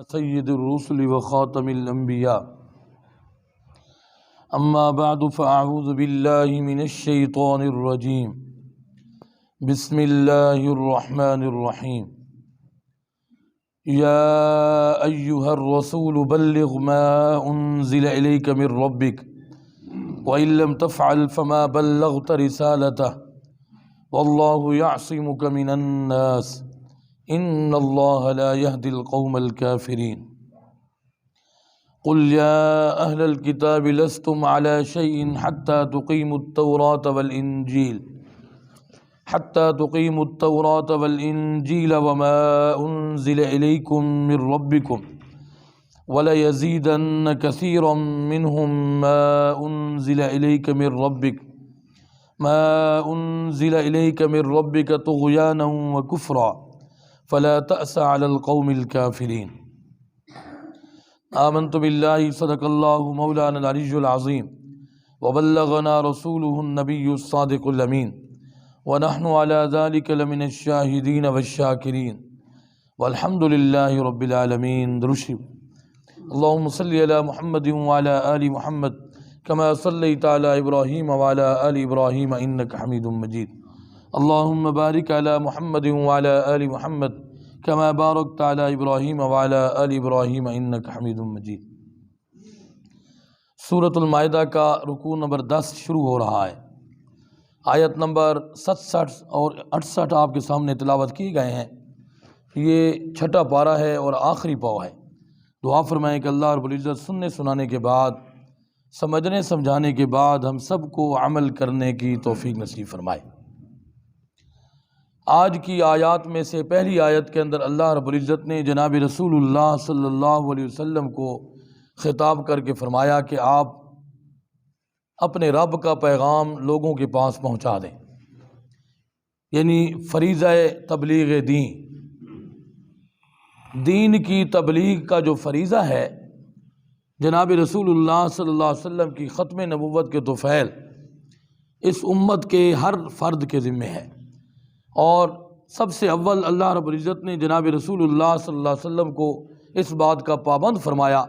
سید الرسل وخاتم الانبیاء اما بعد فاعوذ باللہ من الشیطان الرجیم بسم اللہ الرحمن الرحیم یا ایہا الرسول بلغ ما انزل الیک من ربک وإن لم تفعل فما بلغت رسالته واللہ یعصمک من الناس ان اللہ لا يهدي القوم الكافرین قل یا اہل الكتاب لستم على شيء حتى تقیموا التوراة والإنجیل وما انزل الیکم من ربکم وَلَيَزِيدَنَّ كَثِيرًا مِّنْهُمْ مَا أُنزِلَ إِلَيْكَ مِن رَّبِّكَ طُغْيَانًا وَكُفْرًا فَلَا تَأْسَ عَلَى الْقَوْمِ الْكَافِرِينَ آمنت باللہ صدق اللہ مولانا العلی العظیم وبلغنا رسوله النبی الصادق الامین ونحن على ذلك لمن الشاہدین والشاکرین والحمد للہ رب العالمین. درود اللہم صلی علی محمد وعلی آل محمد کما صلیت علی ابراہیم وعلی آل ابراہیم انک حمید مجید. اللہم بارک علی محمد وعلی آل محمد کما بارکت علی ابراہیم وعلی آل ابراہیم انک حمید مجید. سورۃ المائدہ کا رکوع نمبر 10 شروع ہو رہا ہے. آیت نمبر 67 اور 68 آپ کے سامنے تلاوت کی گئے ہیں. یہ چھٹا پارہ ہے اور آخری پاؤ ہے. دعا فرمائیں کہ اللہ رب العزت سننے سنانے کے بعد، سمجھنے سمجھانے کے بعد ہم سب کو عمل کرنے کی توفیق نصیب فرمائے. آج کی آیات میں سے پہلی آیت کے اندر اللہ رب العزت نے جناب رسول اللہ صلی اللہ علیہ وسلم کو خطاب کر کے فرمایا کہ آپ اپنے رب کا پیغام لوگوں کے پاس پہنچا دیں، یعنی فریضہ تبلیغ دین کی تبلیغ کا جو فریضہ ہے جناب رسول اللہ صلی اللہ علیہ وسلم کی ختم نبوت کے طفیل اس امت کے ہر فرد کے ذمہ ہے. اور سب سے اول اللہ رب العزت نے جناب رسول اللہ صلی اللہ علیہ وسلم کو اس بات کا پابند فرمایا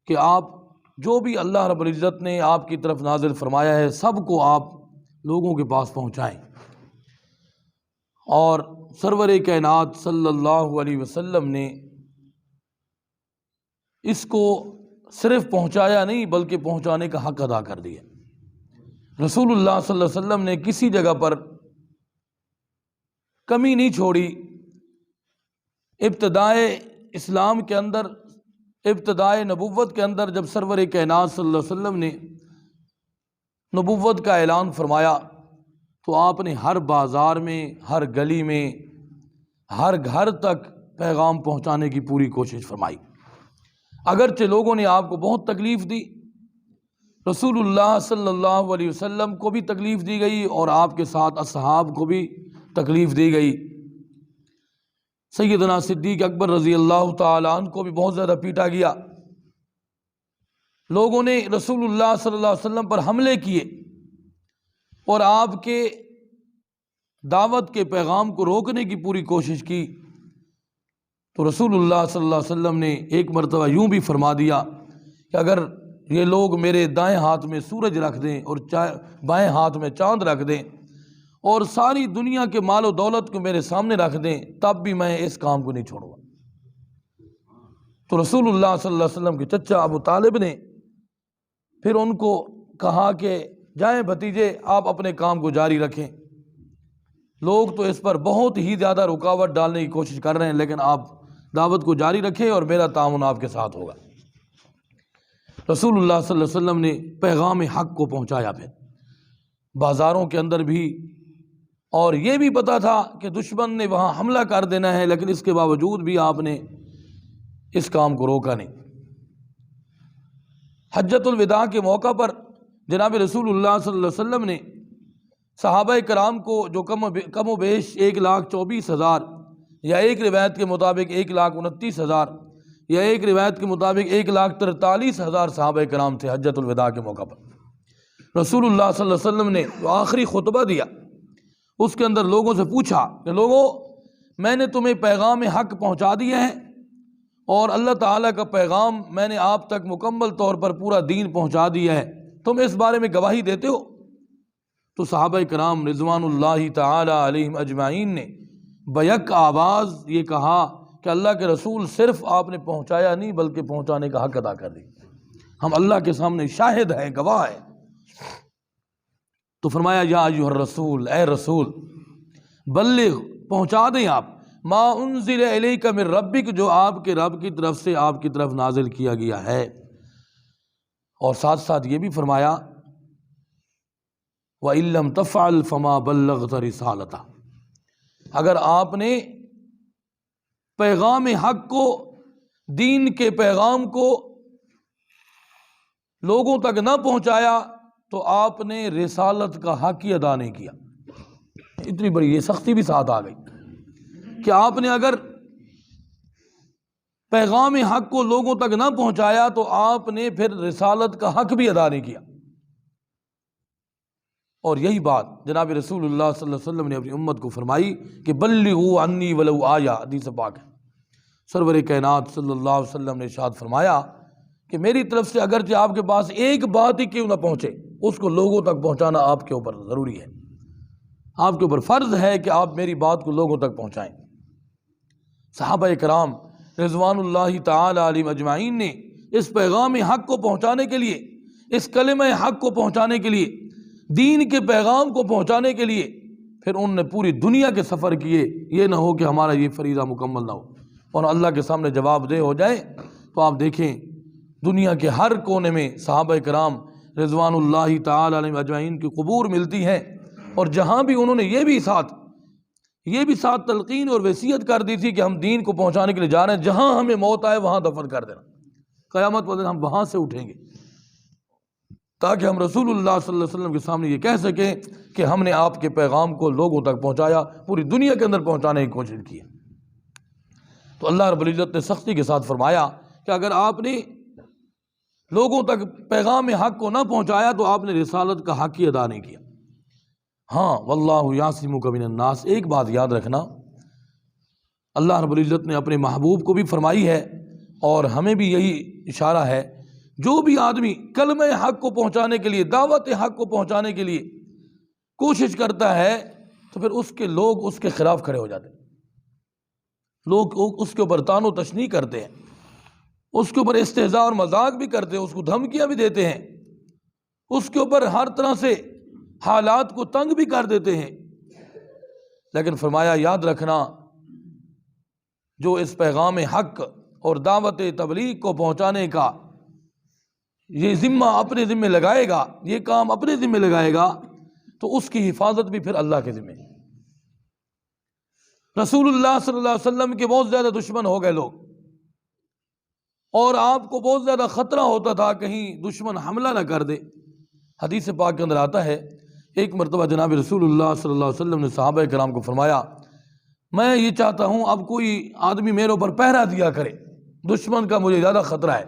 کہ آپ جو بھی اللہ رب العزت نے آپ کی طرف نازل فرمایا ہے سب کو آپ لوگوں کے پاس پہنچائیں. اور سرور کائنات صلی اللہ علیہ وسلم نے اس کو صرف پہنچایا نہیں بلکہ پہنچانے کا حق ادا کر دیا. رسول اللہ صلی اللہ علیہ وسلم نے کسی جگہ پر کمی نہیں چھوڑی. ابتدائے اسلام کے اندر، ابتدائے نبوت کے اندر جب سرور کائنات صلی اللہ علیہ وسلم نے نبوت کا اعلان فرمایا تو آپ نے ہر بازار میں، ہر گلی میں، ہر گھر تک پیغام پہنچانے کی پوری کوشش فرمائی. اگرچہ لوگوں نے آپ کو بہت تکلیف دی، رسول اللہ صلی اللہ علیہ وسلم کو بھی تکلیف دی گئی اور آپ کے ساتھ اصحاب کو بھی تکلیف دی گئی. سیدنا صدیق اکبر رضی اللہ تعالیٰ عنہ کو بھی بہت زیادہ پیٹا گیا. لوگوں نے رسول اللہ صلی اللہ علیہ وسلم پر حملے کیے اور آپ کے دعوت کے پیغام کو روکنے کی پوری کوشش کی. تو رسول اللہ صلی اللہ علیہ وسلم نے ایک مرتبہ یوں بھی فرما دیا کہ اگر یہ لوگ میرے دائیں ہاتھ میں سورج رکھ دیں اور بائیں ہاتھ میں چاند رکھ دیں اور ساری دنیا کے مال و دولت کو میرے سامنے رکھ دیں تب بھی میں اس کام کو نہیں چھوڑوں گا. تو رسول اللہ صلی اللہ علیہ وسلم کے چچا ابو طالب نے پھر ان کو کہا کہ جائیں بھتیجے آپ اپنے کام کو جاری رکھیں. لوگ تو اس پر بہت ہی زیادہ رکاوٹ ڈالنے کی کوشش کر رہے ہیں لیکن آپ دعوت کو جاری رکھیں اور میرا تعاون آپ کے ساتھ ہوگا. رسول اللہ صلی اللہ علیہ وسلم نے پیغام حق کو پہنچایا. پھر بازاروں کے اندر بھی، اور یہ بھی پتا تھا کہ دشمن نے وہاں حملہ کر دینا ہے لیکن اس کے باوجود بھی آپ نے اس کام کو روکا نہیں. حجۃ الوداع کے موقع پر جناب رسول اللہ صلی اللہ علیہ وسلم نے صحابہ کرام کو جو کم و بیش 1,24,000 یا ایک روایت کے مطابق 1,29,000 یا ایک روایت کے مطابق 1,43,000 صحابہ کرام تھے حجۃ الوداع کے موقع پر. رسول اللہ صلی اللہ علیہ وسلم نے جو آخری خطبہ دیا اس کے اندر لوگوں سے پوچھا کہ لوگوں، میں نے تمہیں پیغام حق پہنچا دیے ہیں اور اللہ تعالیٰ کا پیغام میں نے آپ تک مکمل طور پر پورا دین پہنچا دیا ہے، تم اس بارے میں گواہی دیتے ہو؟ تو صحابہ کرام رضوان اللہ تعالی علیہم اجمعین نے بیک آواز یہ کہا کہ اللہ کے رسول صرف آپ نے پہنچایا نہیں بلکہ پہنچانے کا حق ادا کر دی، ہم اللہ کے سامنے شاہد ہیں، گواہ ہیں۔ تو فرمایا یا ایھا الرسول، اے رسول، بلغ، پہنچا دیں آپ، ما انزل الیک من ربک، جو آپ کے رب کی طرف سے آپ کی طرف نازل کیا گیا ہے۔ اور ساتھ ساتھ یہ بھی فرمایا وَإِن لَّمْ تَفْعَلْ فَمَا بَلَّغْتَ رِسَالَتَهُ، اگر آپ نے پیغام حق کو، دین کے پیغام کو لوگوں تک نہ پہنچایا تو آپ نے رسالت کا حق ہی ادا نہیں کیا۔ اتنی بڑی یہ سختی بھی ساتھ آ گئی کہ آپ نے اگر پیغام حق کو لوگوں تک نہ پہنچایا تو آپ نے پھر رسالت کا حق بھی ادا نہیں کیا۔ اور یہی بات جناب رسول اللہ صلی اللہ علیہ وسلم نے اپنی امت کو فرمائی کہ بلغوا عنی ولو آیا، حدیث پاک ہے۔ سرور کائنات صلی اللہ علیہ وسلم نے ارشاد فرمایا کہ میری طرف سے اگرچہ آپ کے پاس ایک بات ہی کیوں نہ پہنچے، اس کو لوگوں تک پہنچانا آپ کے اوپر ضروری ہے، آپ کے اوپر فرض ہے کہ آپ میری بات کو لوگوں تک پہنچائیں۔ صحابہ کرام رضوان اللہ تعالی علیہم اجمعین نے اس پیغام حق کو پہنچانے کے لیے، اس کلمہ حق کو پہنچانے کے لیے، دین کے پیغام کو پہنچانے کے لیے پھر انہوں نے پوری دنیا کے سفر کیے۔ یہ نہ ہو کہ ہمارا یہ فریضہ مکمل نہ ہو اور اللہ کے سامنے جواب دہ ہو جائے۔ تو آپ دیکھیں دنیا کے ہر کونے میں صحابہ کرام رضوان اللہ تعالی علیہم اجمعین کی قبور ملتی ہیں، اور جہاں بھی انہوں نے یہ بھی ساتھ تلقین اور وصیت کر دی تھی کہ ہم دین کو پہنچانے کے لیے جا رہے ہیں، جہاں ہمیں موت آئے وہاں دفن کر دینا، قیامت والے دن ہم وہاں سے اٹھیں گے، تاکہ ہم رسول اللہ صلی اللہ علیہ وسلم کے سامنے یہ کہہ سکیں کہ ہم نے آپ کے پیغام کو لوگوں تک pہنچایا، پوری دنیا کے اندر پہنچانے کی کوشش کی۔ تو اللہ رب العزت نے سختی کے ساتھ فرمایا کہ اگر آپ نے لوگوں تک پیغام حق کو نہ پہنچایا تو آپ نے رسالت کا حق ہی ادا نہیں کیا۔ ہاں واللہ یعصمک من الناس، ایک بات یاد رکھنا، اللہ رب العزت نے اپنے محبوب کو بھی فرمائی ہے اور ہمیں بھی یہی اشارہ ہے، جو بھی آدمی کلمہ حق کو پہنچانے کے لیے، دعوت حق کو پہنچانے کے لیے کوشش کرتا ہے تو پھر اس کے لوگ اس کے خلاف کھڑے ہو جاتے ہیں، لوگ اس کے اوپر طعن و تشنیع کرتے ہیں، اس کے اوپر استہزاء اور مذاق بھی کرتے ہیں، اس کو دھمکیاں بھی دیتے ہیں، اس کے اوپر ہر طرح سے حالات کو تنگ بھی کر دیتے ہیں۔ لیکن فرمایا یاد رکھنا، جو اس پیغام حق اور دعوت تبلیغ کو پہنچانے کا یہ ذمہ اپنے ذمہ لگائے گا، یہ کام اپنے ذمہ لگائے گا، تو اس کی حفاظت بھی پھر اللہ کے ذمہ ہے۔ رسول اللہ صلی اللہ علیہ وسلم کے بہت زیادہ دشمن ہو گئے لوگ، اور آپ کو بہت زیادہ خطرہ ہوتا تھا کہیں دشمن حملہ نہ کر دے۔ حدیث پاک کے اندر آتا ہے ایک مرتبہ جناب رسول اللہ صلی اللہ علیہ وسلم نے صحابہ کرام کو فرمایا، میں یہ چاہتا ہوں اب کوئی آدمی میرے اوپر پہرا دیا کرے، دشمن کا مجھے زیادہ خطرہ ہے۔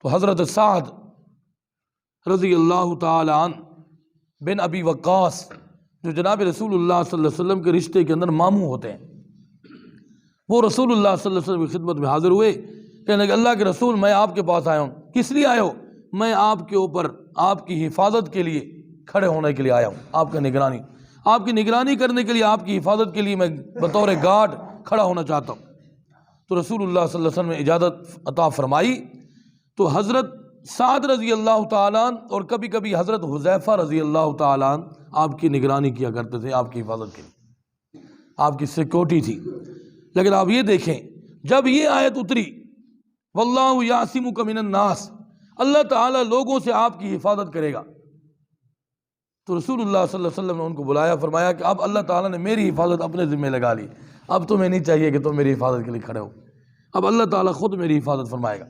تو حضرت سعد رضی اللہ تعالی عنہ بن ابی وقاص، جو جناب رسول اللہ صلی اللہ علیہ وسلم کے رشتے کے اندر ماموں ہوتے ہیں، وہ رسول اللہ صلی اللہ علیہ وسلم کی خدمت میں حاضر ہوئے، کہنے لگے اللہ کے رسول میں آپ کے پاس آیا ہوں۔ کس لیے آئے ہو؟ میں آپ کے اوپر آپ کی حفاظت کے لیے کھڑے ہونے کے لیے آیا ہوں، آپ کی نگرانی کرنے کے لیے، آپ کی حفاظت کے لیے میں بطور گارڈ کھڑا ہونا چاہتا ہوں۔ تو رسول اللہ صلی اللہ علیہ وسلم نے اجازت عطا فرمائی۔ تو حضرت سعد رضی اللہ تعالیٰ عنہ اور کبھی کبھی حضرت حذیفہ رضی اللہ تعالیٰ عنہ آپ کی نگرانی کیا کرتے تھے، آپ کی حفاظت کے لیے، آپ کی سیکورٹی تھی۔ لیکن آپ یہ دیکھیں جب یہ آیت اتری واللہ یعصمک من الناس، اللہ تعالیٰ لوگوں سے آپ کی حفاظت کرے گا، تو رسول اللہ صلی اللہ علیہ وسلم نے ان کو بلایا، فرمایا کہ اب اللہ تعالیٰ نے میری حفاظت اپنے ذمہ لگا لی، اب تمہیں نہیں چاہیے کہ تم میری حفاظت کے لیے کھڑے ہو، اب اللہ تعالیٰ خود میری حفاظت فرمائے گا۔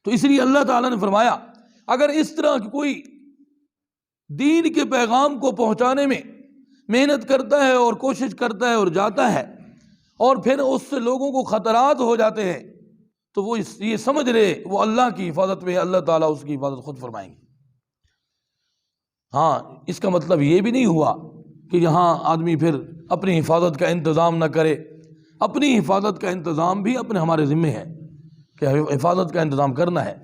تو اس لیے اللہ تعالیٰ نے فرمایا اگر اس طرح کی کوئی دین کے پیغام کو پہنچانے میں محنت کرتا ہے اور کوشش کرتا ہے اور جاتا ہے، اور پھر اس سے لوگوں کو خطرات ہو جاتے ہیں، تو وہ یہ سمجھ رہے وہ اللہ کی حفاظت میں ہے، اللہ تعالیٰ اس کی حفاظت خود فرمائیں گے۔ ہاں، اس کا مطلب یہ بھی نہیں ہوا کہ یہاں آدمی پھر اپنی حفاظت کا انتظام نہ کرے، اپنی حفاظت کا انتظام بھی اپنے ہمارے ذمے ہے کہ حفاظت کا انتظام کرنا ہے۔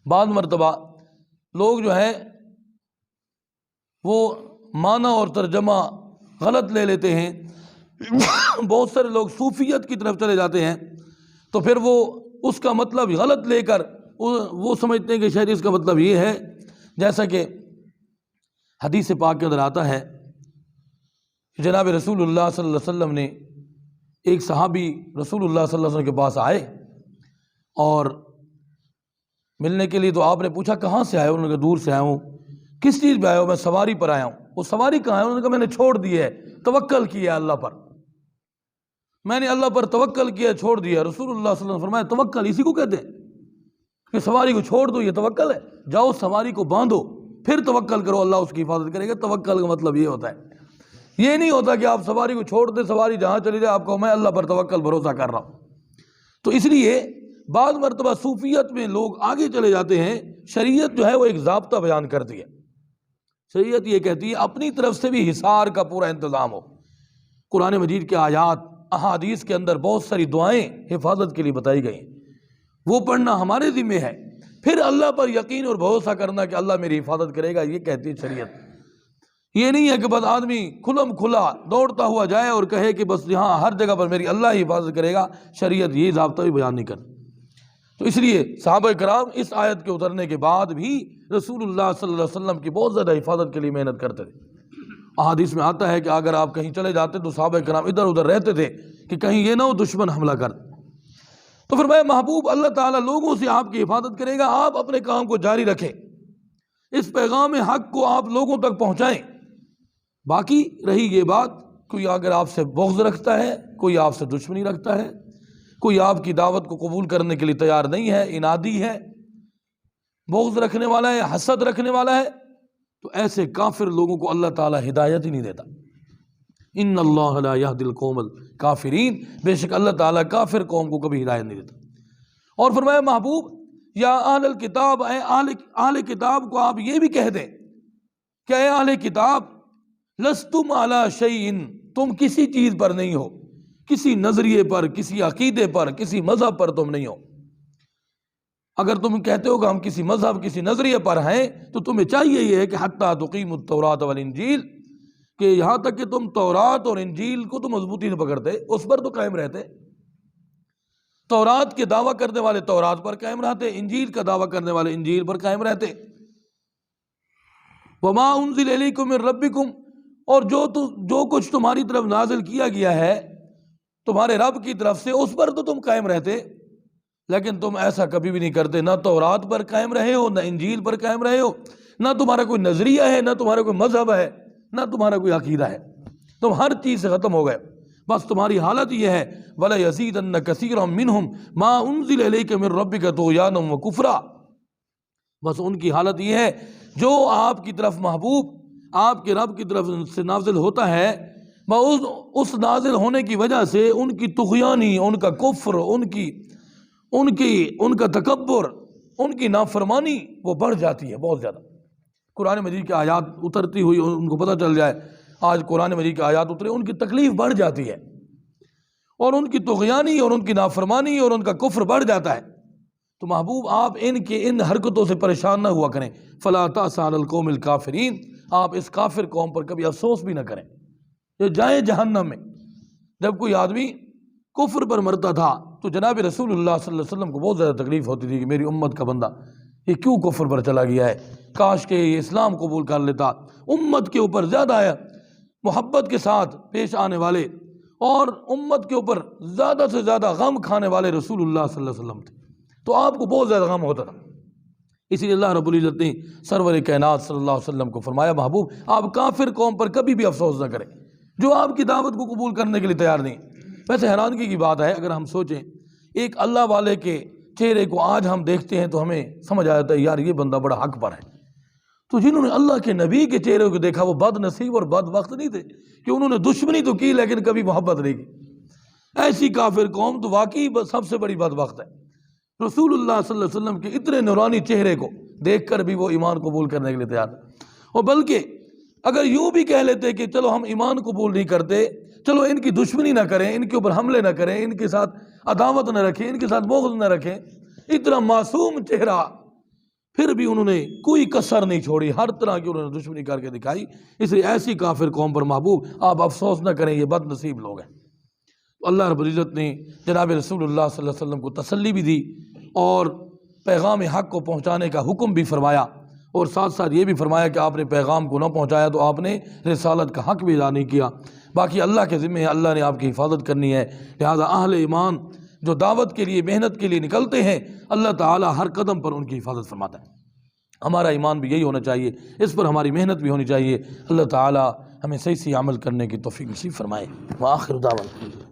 بعض مرتبہ لوگ جو ہے وہ معنی اور ترجمہ غلط لے لیتے ہیں، بہت سارے لوگ صوفیت کی طرف چلے جاتے ہیں، تو پھر وہ اس کا مطلب غلط لے کر وہ سمجھتے ہیں کہ شاید اس کا مطلب یہ ہے، جیسا کہ حدیث پاک کے اندر آتا ہے جناب رسول اللہ صلی اللہ علیہ وسلم نے، ایک صحابی رسول اللہ صلی اللہ علیہ وسلم کے پاس آئے اور ملنے کے لیے، تو آپ نے پوچھا کہاں سے آئے ہو؟ انہوں نے کہا دور سے آیا ہوں۔ کس چیز پہ آئے ہو؟ میں سواری پر آیا ہوں۔ وہ سواری کہاں ہے؟ انہوں نے کہا میں نے چھوڑ دی ہے، توکل کیا ہے اللہ پر، میں نے اللہ پر توکل کیا، چھوڑ دیا۔ رسول اللہ صلی اللہ علیہ وسلم نے فرمایا توکل اسی کو کہتے ہیں کہ سواری کو چھوڑ دو، یہ توکل ہے؟ جاؤ سواری کو باندھو، پھر توکل کرو، اللہ اس کی حفاظت کرے گا۔ توکل کا مطلب یہ ہوتا ہے، یہ نہیں ہوتا کہ آپ سواری کو چھوڑ دیں، سواری جہاں چلی جائے آپ کو میں اللہ پر توکل بھروسہ کر رہا ہوں۔ تو اس لیے بعض مرتبہ صوفیت میں لوگ آگے چلے جاتے ہیں۔ شریعت جو ہے وہ ایک ضابطہ بیان کرتی ہے، شریعت یہ کہتی ہے اپنی طرف سے بھی حصار کا پورا انتظام ہو۔ قرآن مجید کے آیات، احادیث کے اندر بہت ساری دعائیں حفاظت کے لیے بتائی گئی ہیں، وہ پڑھنا ہمارے ذمہ ہے، پھر اللہ پر یقین اور بھروسہ کرنا کہ اللہ میری حفاظت کرے گا، یہ کہتی ہے شریعت۔ یہ نہیں ہے کہ بس آدمی کھلم کھلا دوڑتا ہوا جائے اور کہے کہ بس یہاں ہر جگہ پر میری اللہ ہی حفاظت کرے گا، شریعت یہ ضابطہ بھی بیان نہیں کرتی۔ تو اس لیے صحابہ کرام اس آیت کے اترنے کے بعد بھی رسول اللہ صلی اللہ علیہ وسلم کی بہت زیادہ حفاظت کے لیے محنت کرتے تھے۔ احادیث میں آتا ہے کہ اگر آپ کہیں چلے جاتے تو صحابہ کرام ادھر ادھر رہتے تھے کہ کہیں یہ نہ ہو دشمن حملہ کر۔ تو فرمایا محبوب اللہ تعالیٰ لوگوں سے آپ کی حفاظت کرے گا، آپ اپنے کام کو جاری رکھیں، اس پیغام حق کو آپ لوگوں تک پہنچائیں۔ باقی رہی یہ بات، کوئی اگر آپ سے بغض رکھتا ہے، کوئی آپ سے دشمنی رکھتا ہے، کوئی آپ کی دعوت کو قبول کرنے کے لیے تیار نہیں ہے، انادی ہے، بغض رکھنے والا ہے، حسد رکھنے والا ہے، تو ایسے کافر لوگوں کو اللہ تعالیٰ ہدایت ہی نہیں دیتا۔ ان اللہ لا یہدی القوم الکافرین، بے شک اللہ تعالیٰ کافر قوم کو کبھی ہدایت نہیں دیتا۔ اور فرمایا محبوب یا اہل الکتاب، اے اہل کتاب کو آپ یہ بھی کہہ دیں کہ اے اہل کتاب لستم علی شیء، تم کسی چیز پر نہیں ہو، کسی نظریے پر، کسی عقیدے پر، کسی مذہب پر تم نہیں ہو۔ اگر تم کہتے ہو کہ ہم کسی مذہب، کسی نظریے پر ہیں، تو تمہیں چاہیے یہ ہے کہ حتیٰ تقیموا التوراۃ والانجیل، کہ یہاں تک کہ تم تورات اور انجیل کو تو مضبوطی سے پکڑتے، اس پر تو قائم رہتے۔ تورات کے دعویٰ کرنے والے تورات پر قائم رہتے، انجیل کا دعویٰ کرنے والے انجیل پر قائم رہتے۔ وما انزل الیکم من ربکم، اور جو کچھ تمہاری طرف نازل کیا گیا ہے تمہارے رب کی طرف سے، اس پر تو تم قائم رہتے، لیکن تم ایسا کبھی بھی نہیں کرتے، نہ تورات پر قائم رہے ہو، نہ انجیل پر قائم رہے ہو، نہ تمہارا کوئی نظریہ ہے، نہ تمہارا کوئی مذہب ہے، نہ تمہارا کوئی عقیدہ ہے، تم ہر چیز سے ختم ہو گئے۔ بس تمہاری حالت یہ ہے وَلَيَزِيدَنَّ كَثِيرًا مِّنْهُمْ مَا أُنزِلَ إِلَيْكَ مِن رَّبِّكَ طُغْيَانًا وَكُفْرًا، بس ان کی حالت یہ ہے جو آپ کی طرف محبوب، آپ کے رب کی طرف سے نازل ہوتا ہے، اس نازل ہونے کی وجہ سے ان کی طغیانی، ان کا کفر، ان کا تکبر، ان کی نافرمانی وہ بڑھ جاتی ہے بہت زیادہ۔ قرآن مجید کی آیات اترتی ہوئی ان کو پتہ چل جائے آج قرآن مجید کی آیات اترے، ان کی تکلیف بڑھ جاتی ہے، اور ان کی طغیانی اور ان کی نافرمانی اور ان کا کفر بڑھ جاتا ہے۔ تو محبوب آپ ان حرکتوں سے پریشان نہ ہوا کریں۔ فلا تأس علی القوم الکافرین، آپ اس کافر قوم پر کبھی افسوس بھی نہ کریں، یہ جائیں جہنم میں۔ جب کوئی آدمی کفر پر مرتا تھا تو جناب رسول اللہ صلی اللہ علیہ وسلم کو بہت زیادہ تکلیف ہوتی تھی کہ میری امت کا بندہ یہ کیوں کفر پر چلا گیا ہے، کاش کہ یہ اسلام قبول کر لیتا۔ امت کے اوپر زیادہ محبت کے ساتھ پیش آنے والے اور امت کے اوپر زیادہ سے زیادہ غم کھانے والے رسول اللہ صلی اللہ علیہ وسلم تھے، تو آپ کو بہت زیادہ غم ہوتا تھا۔ اسی لیے اللہ رب العزت نے سرور کائنات صلی اللہ علیہ وسلم کو فرمایا محبوب آپ کافر قوم پر کبھی بھی افسوس نہ کریں جو آپ کی دعوت کو قبول کرنے کے لیے تیار نہیں۔ ویسے حیرانگی کی بات ہے، اگر ہم سوچیں ایک اللہ والے کے چہرے کو آج ہم دیکھتے ہیں تو ہمیں سمجھ آتا ہے یار یہ بندہ بڑا حق پر ہے، تو جنہوں نے اللہ کے نبی کے چہرے کو دیکھا وہ بد نصیب اور بد وقت نہیں تھے کہ انہوں نے دشمنی تو کی لیکن کبھی محبت نہیں کی۔ ایسی کافر قوم تو واقعی سب سے بڑی بد وقت ہے۔ رسول اللہ صلی اللہ علیہ وسلم کے اتنے نورانی چہرے کو دیکھ کر بھی وہ ایمان قبول کرنے کے لیے تیار تھے، اور بلکہ اگر یوں بھی کہہ لیتے کہ چلو ہم ایمان قبول نہیں کرتے چلو ان کی دشمنی نہ کریں، ان کے اوپر حملے نہ کریں، ان کے ساتھ عداوت نہ رکھیں، ان کے ساتھ بغض نہ رکھیں، اتنا معصوم چہرہ، پھر بھی انہوں نے کوئی کسر نہیں چھوڑی، ہر طرح کی انہوں نے دشمنی کر کے دکھائی۔ اس لیے ایسی کافر قوم پر محبوب آپ افسوس نہ کریں، یہ بد نصیب لوگ ہیں۔ تو اللہ رب العزت نے جناب رسول اللہ صلی اللہ علیہ وسلم کو تسلی بھی دی اور پیغام حق کو پہنچانے کا حکم بھی فرمایا، اور ساتھ ساتھ یہ بھی فرمایا کہ آپ نے پیغام کو نہ پہنچایا تو آپ نے رسالت کا حق بھی ادا نہیں کیا۔ باقی اللہ کے ذمہ ہے، اللہ نے آپ کی حفاظت کرنی ہے، لہذا اہل ایمان جو دعوت کے لیے محنت کے لیے نکلتے ہیں، اللہ تعالی ہر قدم پر ان کی حفاظت فرماتا ہے۔ ہمارا ایمان بھی یہی ہونا چاہیے، اس پر ہماری محنت بھی ہونی چاہیے۔ اللہ تعالی ہمیں صحیح عمل کرنے کی توفیق نصیب فرمائے۔ وآخر دعوانا